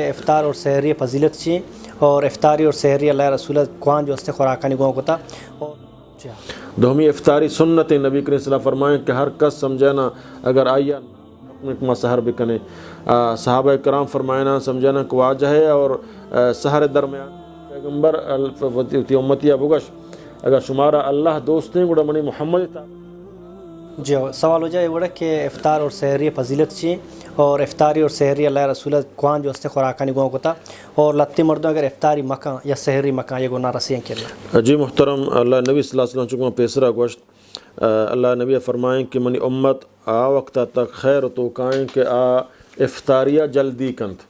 افطار اور سحری فضیلت چی اور افطاری اور سحری اللہ رسول کوان جو است خوراکانی گوں کو تھا اور دومی افطاری سنت نبی کریم صلی اللہ فرمائیں کہ ہر کس سمجھنا اگر آیا حکم سحر بکنے صحابہ کرام فرمائنا سمجھنا کو واجہ ہے اور سحر درمیان پیغمبر امتی ابوگش اگر شمارا اللہ دوستیں گوڑا منی محمد تا جی سوال ہو جائے بڑا کہ افطار اور سحری فضیلت چی اور افطاری اور سحری اللہ رسول کوان جو است خوراکانی گوں کو تھا اور لتی مردوں اگر افطاری مکان یا سحری مکان یہ گناہ رسیاں کے اللہ جی محترم اللہ نبی صلی اللہ علیہ وسلم چکو پیسرا گوشت اللہ نبی فرمائیں کہ منی امت آ وقت تک خیر تو کائیں کہ آ افطاریہ جلدی کنت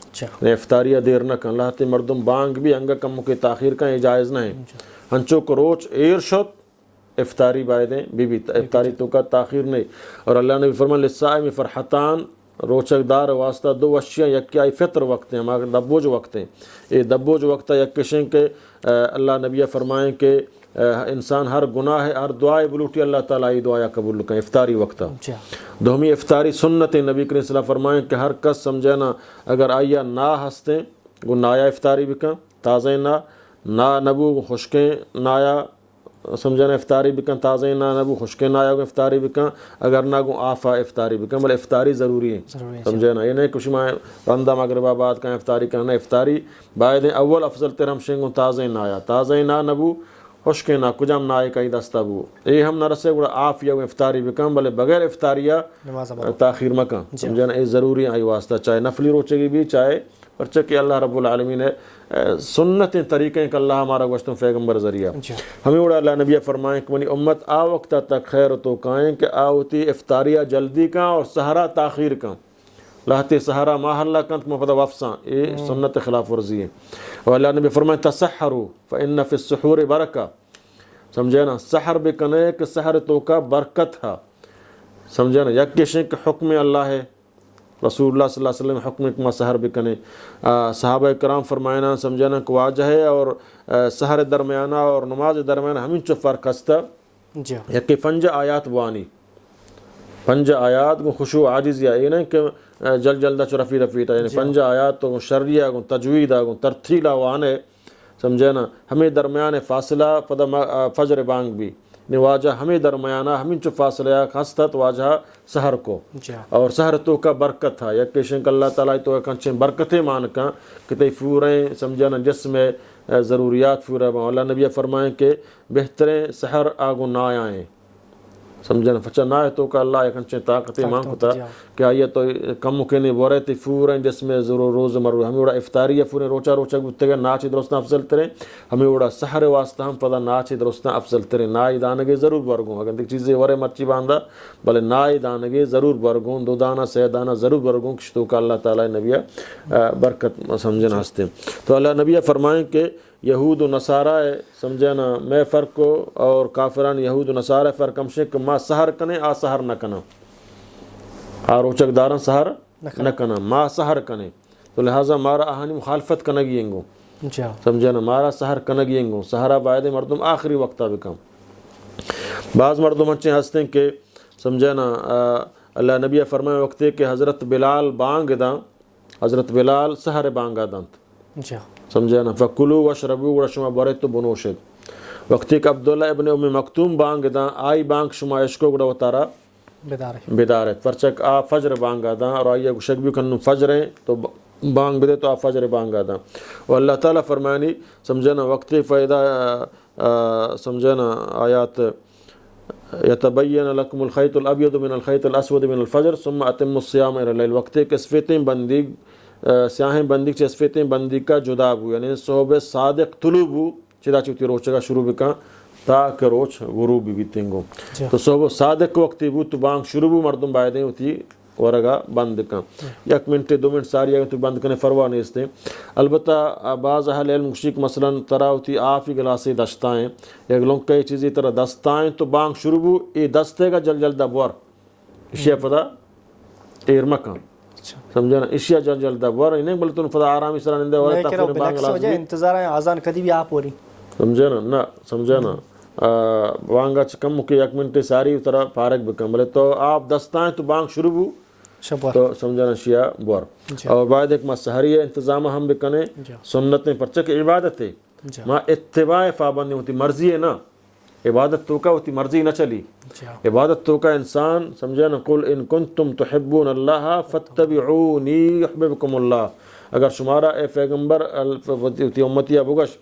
اچھا افطاریہ دیر نہ کن لاتے مردم بانگ بھی انگا کم کے تاخیر کا یہ جائز نہ ہے ہنچو کو روچ ایر شد افطاری بائدیں بی افطاری تو کا تاخیر نہیں اور اللہ نے فرمان للصائم فرحتان روچک دار واسطہ دو اشیاء یکیائی فطر وقت ہیں ہمارے دبوج وقت ہیں یہ دبوج وقت ہے یکشن کے اللہ نبی فرمائیں کہ انسان ہر گناہ ہے ہر دعائے بلوٹی اللہ تعالیٰ یہ دعایا قبول کریں افطاری وقت دومی افطاری سنت نبی کریم صلی اللہ فرمائیں کہ ہر کس سمجھنا اگر آیا نا ہستیں گو نایا افطاری بکن تازہ نا نبو خشکیں نایا سمجھنا افطاری بکن تازہ نا نبو خشکیں نایا گو افطاری بکن اگر نہ گو آفا افطاری بکن بل افطاری ضروری ہے سمجھنا یہ نہیں کچھ میں رندہ مغرب آباد کا افطاری کرنا افطاری باید اول افضل تر ہم شنگوں تازہ نایا تازہ نا نبو خشکیں نا کجام نائے کئی دستا بو یہ ہم نہ رسے گوڑا آف یا افطاری بکن بلے بغیر افطاریہ تاخیر مکن سمجھنا یہ ضروری ہے واسطہ چاہے نفلی روچے گی بھی چاہے پرچہ کہ اللہ رب العالمین ہے سنت طریقیں کہ اللہ ہمارا گوشتوں پیغمبر ذریعہ ہمیں اڑا اللہ نبی فرمائیں کہ منی امت آ وقت تک خیر تو کائیں کہ آوتی افطاریہ جلدی کا اور سحرہ تاخیر کا لاہتے سحرہ ماہلہ کنت مفدہ وفساں یہ سنت خلاف ورزی ہے اور اللہ نبی فرمائیں تسحروا فإن فی السحور برکہ سمجھے نا سحر بکنے کہ سحر تو کا برکت ہے سمجھے نا یک کشن کہ حکم اللہ ہے رسول اللہ صلی اللہ علیہ وسلم حکم کما سحر بکنے صحابہ کرام فرمائنا سمجھنا کہ واجہ ہے اور سحر درمیانہ اور نماز درمیانہ ہمیں چو فرق ہستا یکی پنج آیات بوانی پنج آیات کو خشوع عاجز یا یہ نہیں کہ جلدہ چو رفیتا یعنی پنج آیات تو شریعہ کو تجویدہ کو ترتیلہ وانے سمجھنا ہمیں درمیان فاصلہ پدہ فجر بانگ بھی واجہ ہمیں درمیانہ ہمیں چو فاصلہ خستت واجہ سحر کو اور سحر تو کا برکت تھا یک کشن کہ اللہ تعالیٰ تو کنچیں برکتیں مان کا کہ تی فوریں سمجھنا جسم ضروریات فورہ اللہ نبی فرمائیں کہ بہتریں سحر آگو نہ آئیں سمجھنا فچا نہ ہے تو کہ اللہ ایک انچیں طاقتیں مان کتا کہ آئیے تو کم مکینی بورے تی فوریں جسم ضرور روز مرو ہمیں اڑا افطاریہ فوریں روچا گتے گا ناچی درستہ افضل تریں ہمیں اڑا سحر واسطہ ہم پدا ناچی درستہ افضل تریں نائی دانگے ضرور برگوں اگر دیکھ چیزیں ورے مرچی باندھا بلے نائی دانگے ضرور برگوں دو دانہ سہ دانہ ضرور برگوں کشتو کا اللہ تعالیٰ نبی برکت سمجھنا ہستے تو اللہ نبی فرمائیں کہ یہود و نصارہ سمجھنا میں فرق کو اور کافران یہود و نصارہ فرق ہمشے کہ ما سحر کنے آ سحر نہ کنا آ روچک دارن سحر نہ کنا ما سحر کنے تو لہٰذا مارا آہانی مخالفت کنگینگو سمجھنا مارا سحر کنگینگو سحرہ باید مردم آخری وقتہ بکم بعض مردم اچھے ہستے کہ سمجھنا اللہ نبی فرمائے وقتے کہ حضرت بلال بانگ دا حضرت بلال سحر بانگا دانت سمجھنا فکلو وشربو ورشما بریت بنوشد وقتی کہ عبداللہ ابن ام مکتوم بانگ دا آئی بانگ شما عشقو گڑا وطارا بیدارت پرچک آ فجر بانگا دا اور آئیے گشک بھی کنو فجر ہیں تو بانگ بدے تو آ فجر بانگا دا اور اللہ تعالیٰ فرمانی سمجھنا وقتی فائدہ سمجھنا آیات یتبین لکم الخیط الابید من الخیط الاسود من الفجر ثم اتم الصیام الى اللیل وقتی کہ صفتیں بندی سیاہیں بندی چی صفتیں بندی کا جدا بو یعنی صحب صادق طلوع بو چدا چوتی روچ کا شروع بکا تاکہ روچ غروب بھی تنگو تو صحب صادق وقتی بو تو بانگ شروع بو مردم بائدیں ہوتی ورگا بند کا یک منٹ دو منٹ ساری اگر تو بند کرنے فروا نہیں استے البتہ بعض اہل علم مشرک مثلا ترا ہوتی آفی گلاسی دستائیں یک لوگ کئی چیزی طرح دستائیں تو بانگ شروع بو ای دستے کا جل بور اشیاء فدا ایرمکا سمجھنا اشیاء جل بور نہیں بلے تو فدا آرامی سرا نندے ورہ تفیر بانگ لازمی انتظار ہے آزان کدی بھی آپ ہو رہی سمجھنا نا سمجھنا بانگا چکم کی یک منٹ ساری طرح فارغ بکم بلے تو آپ دستائیں تو بانگ شروع بو شبوار تو سمجھنا شیعہ بور اور بعد ایک ما سحریہ انتظام ہم بکنے سنتیں پرچہ کی عبادت ہے ما اتباع پابندی ہوتی مرضی ہے نا عبادت تو کا ہوتی مرضی نہ چلی عبادت تو کا انسان سمجھا نا قل ان کنتم تحبون اللہ فاتبعونی یحببکم اللہ اگر شمارا اے پیغمبر امتی ابوگش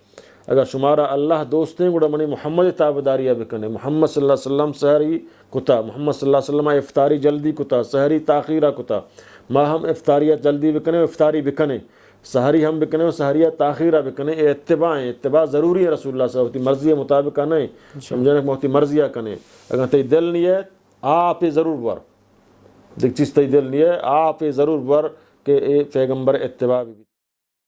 اگر شمارا اللہ دوستیں گوڑا منی محمد تابداریہ بکنے محمد صلی اللہ علیہ وسلم سحری کتا محمد صلی اللہ علیہ وسلم افطاری جلدی کتا سحری تاخیرہ کتا ما ہم افطاریہ جلدی بکنے افطاری بکنے سحری ہم بکنے سحریہ تاخیرہ بکنے اے اتباع ہیں اتباع ضروری ہے رسول اللہ صلی اللہ علیہ وسلم مرضی مطابق نہیں سمجھنے کہ محتی مرضیہ کنے اگر تی دل نہیں ہے آپ ضرور بر دیکھ چیز تی دل نہیں ہے آپ ضرور بر کہ اے پیغمبر اتباع بھی